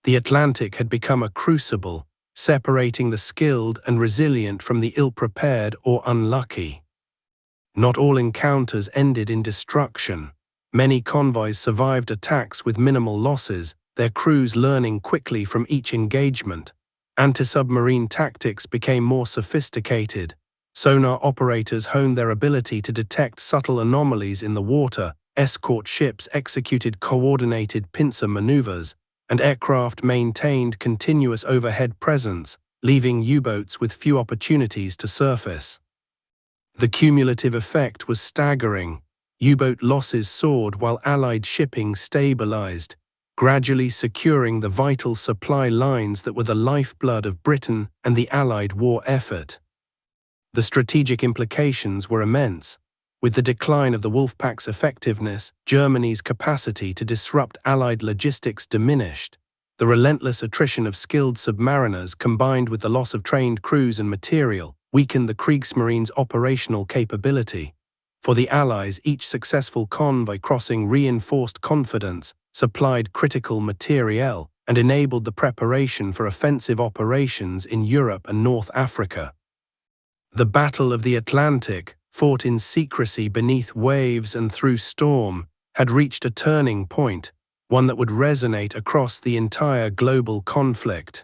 The Atlantic had become a crucible, separating the skilled and resilient from the ill-prepared or unlucky. Not all encounters ended in destruction. Many convoys survived attacks with minimal losses, their crews learning quickly from each engagement. Anti-submarine tactics became more sophisticated. Sonar operators honed their ability to detect subtle anomalies in the water, escort ships executed coordinated pincer maneuvers, and aircraft maintained continuous overhead presence, leaving U-boats with few opportunities to surface. The cumulative effect was staggering. U-boat losses soared while Allied shipping stabilized, gradually securing the vital supply lines that were the lifeblood of Britain and the Allied war effort. The strategic implications were immense. With the decline of the Wolfpack's effectiveness, Germany's capacity to disrupt Allied logistics diminished. The relentless attrition of skilled submariners combined with the loss of trained crews and material weakened the Kriegsmarine's operational capability. For the Allies, each successful convoy crossing reinforced confidence, supplied critical materiel, and enabled the preparation for offensive operations in Europe and North Africa. The Battle of the Atlantic, fought in secrecy beneath waves and through storm, had reached a turning point, one that would resonate across the entire global conflict.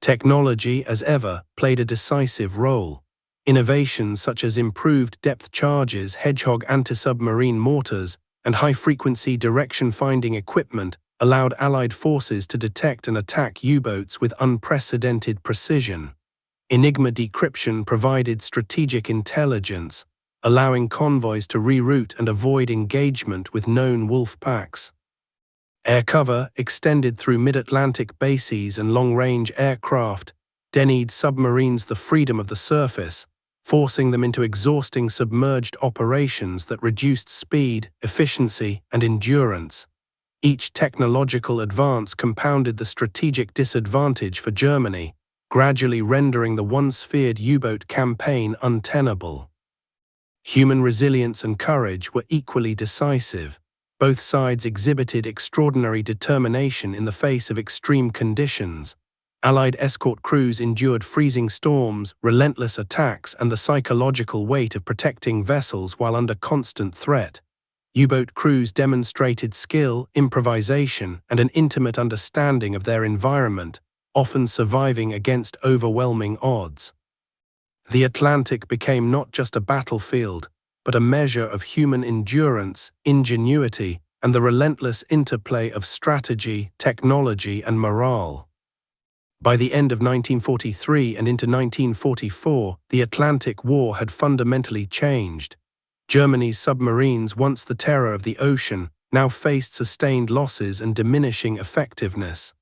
Technology, as ever, played a decisive role. Innovations such as improved depth charges, Hedgehog anti-submarine mortars, and high-frequency direction-finding equipment allowed Allied forces to detect and attack U-boats with unprecedented precision. Enigma decryption provided strategic intelligence, allowing convoys to reroute and avoid engagement with known wolf packs. Air cover extended through mid-Atlantic bases and long-range aircraft, denied submarines the freedom of the surface, forcing them into exhausting submerged operations that reduced speed, efficiency, and endurance. Each technological advance compounded the strategic disadvantage for Germany, gradually rendering the once-feared U-boat campaign untenable. Human resilience and courage were equally decisive. Both sides exhibited extraordinary determination in the face of extreme conditions. Allied escort crews endured freezing storms, relentless attacks, and the psychological weight of protecting vessels while under constant threat. U-boat crews demonstrated skill, improvisation, and an intimate understanding of their environment, often surviving against overwhelming odds. The Atlantic became not just a battlefield, but a measure of human endurance, ingenuity, and the relentless interplay of strategy, technology, and morale. By the end of 1943 and into 1944, the Atlantic War had fundamentally changed. Germany's submarines, once the terror of the ocean, now faced sustained losses and diminishing effectiveness.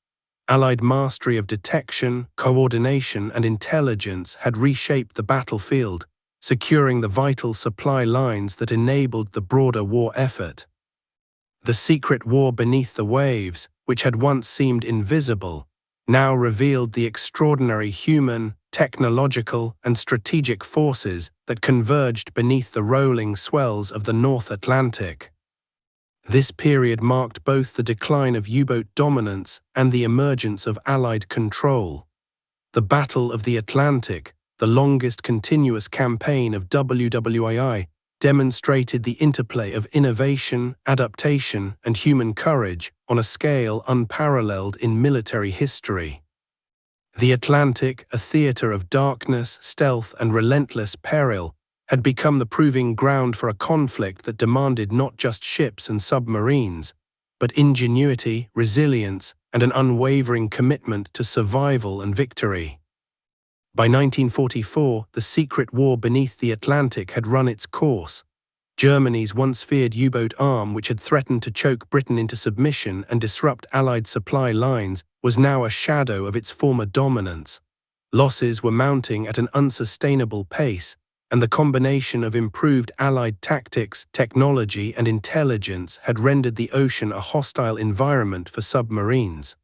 Allied mastery of detection, coordination, and intelligence had reshaped the battlefield, securing the vital supply lines that enabled the broader war effort. The secret war beneath the waves, which had once seemed invisible, now revealed the extraordinary human, technological, and strategic forces that converged beneath the rolling swells of the North Atlantic. This period marked both the decline of U-boat dominance and the emergence of Allied control. The Battle of the Atlantic, the longest continuous campaign of WWII, demonstrated the interplay of innovation, adaptation, and human courage on a scale unparalleled in military history. The Atlantic, a theater of darkness, stealth, and relentless peril, had become the proving ground for a conflict that demanded not just ships and submarines, but ingenuity, resilience, and an unwavering commitment to survival and victory. By 1944, the secret war beneath the Atlantic had run its course. Germany's once feared U-boat arm, which had threatened to choke Britain into submission and disrupt Allied supply lines, was now a shadow of its former dominance. Losses were mounting at an unsustainable pace, and the combination of improved Allied tactics, technology, and intelligence had rendered the ocean a hostile environment for submarines.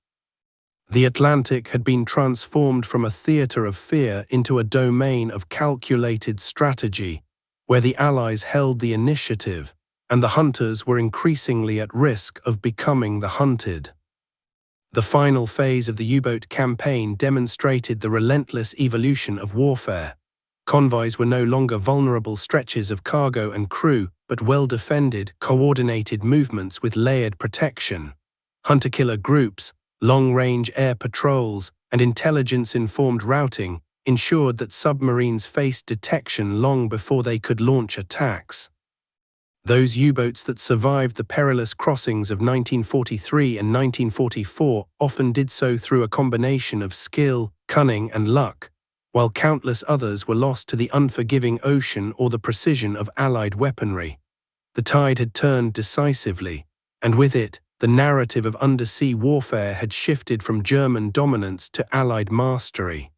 The Atlantic had been transformed from a theater of fear into a domain of calculated strategy, where the Allies held the initiative, and the hunters were increasingly at risk of becoming the hunted. The final phase of the U-boat campaign demonstrated the relentless evolution of warfare. Convoys were no longer vulnerable stretches of cargo and crew, but well-defended, coordinated movements with layered protection. Hunter-killer groups, long-range air patrols, and intelligence-informed routing ensured that submarines faced detection long before they could launch attacks. Those U-boats that survived the perilous crossings of 1943 and 1944 often did so through a combination of skill, cunning, and luck, while countless others were lost to the unforgiving ocean or the precision of Allied weaponry. The tide had turned decisively, and with it, the narrative of undersea warfare had shifted from German dominance to Allied mastery.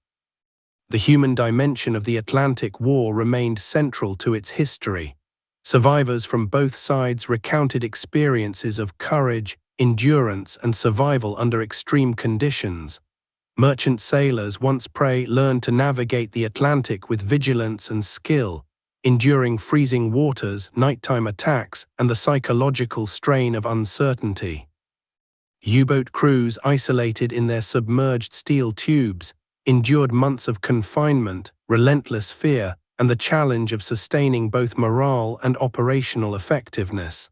The human dimension of the Atlantic War remained central to its history. Survivors from both sides recounted experiences of courage, endurance, and survival under extreme conditions. Merchant sailors once prey learned to navigate the Atlantic with vigilance and skill, enduring freezing waters, nighttime attacks, and the psychological strain of uncertainty. U-boat crews, isolated in their submerged steel tubes, endured months of confinement, relentless fear, and the challenge of sustaining both morale and operational effectiveness.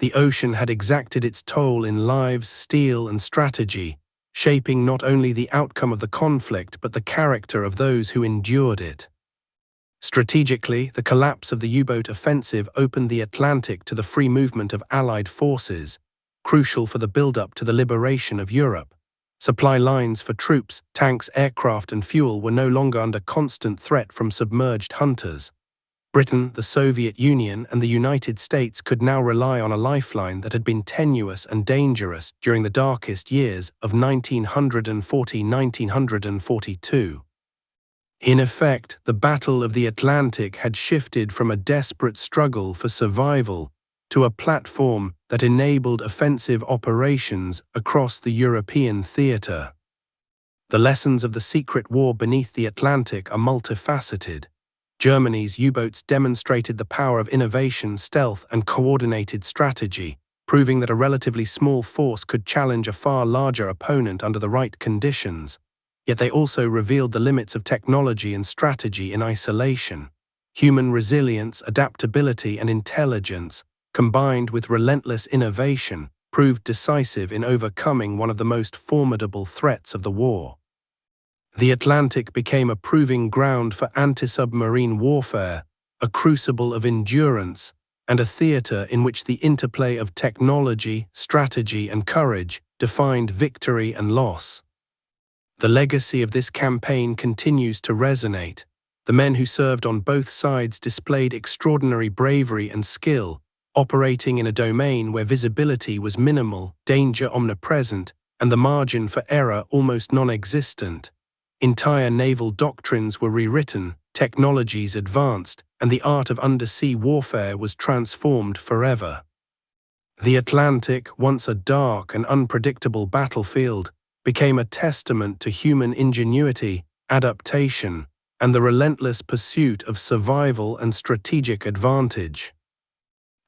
The ocean had exacted its toll in lives, steel, and strategy, shaping not only the outcome of the conflict but the character of those who endured it. Strategically, the collapse of the U-boat offensive opened the Atlantic to the free movement of Allied forces, crucial for the build-up to the liberation of Europe. Supply lines for troops, tanks, aircraft, and fuel were no longer under constant threat from submerged hunters. Britain, the Soviet Union, and the United States could now rely on a lifeline that had been tenuous and dangerous during the darkest years of 1940–1942. In effect, the Battle of the Atlantic had shifted from a desperate struggle for survival to a platform that enabled offensive operations across the European theater. The lessons of the secret war beneath the Atlantic are multifaceted. Germany's U-boats demonstrated the power of innovation, stealth, and coordinated strategy, proving that a relatively small force could challenge a far larger opponent under the right conditions. Yet they also revealed the limits of technology and strategy in isolation. Human resilience, adaptability, and intelligence, combined with relentless innovation, proved decisive in overcoming one of the most formidable threats of the war. The Atlantic became a proving ground for anti-submarine warfare, a crucible of endurance, and a theater in which the interplay of technology, strategy, and courage defined victory and loss. The legacy of this campaign continues to resonate. The men who served on both sides displayed extraordinary bravery and skill, operating in a domain where visibility was minimal, danger omnipresent, and the margin for error almost non-existent. Entire naval doctrines were rewritten, technologies advanced, and the art of undersea warfare was transformed forever. The Atlantic, once a dark and unpredictable battlefield, became a testament to human ingenuity, adaptation, and the relentless pursuit of survival and strategic advantage.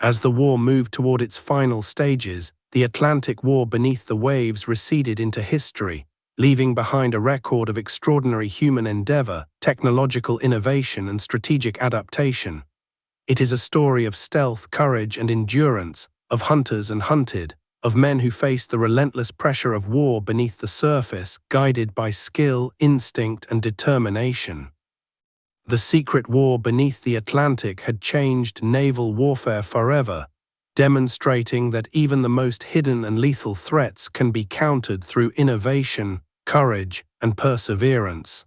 As the war moved toward its final stages, the Atlantic War beneath the waves receded into history, leaving behind a record of extraordinary human endeavor, technological innovation, and strategic adaptation. It is a story of stealth, courage, and endurance, of hunters and hunted, of men who faced the relentless pressure of war beneath the surface, guided by skill, instinct, and determination. The secret war beneath the Atlantic had changed naval warfare forever, demonstrating that even the most hidden and lethal threats can be countered through innovation, courage, and perseverance.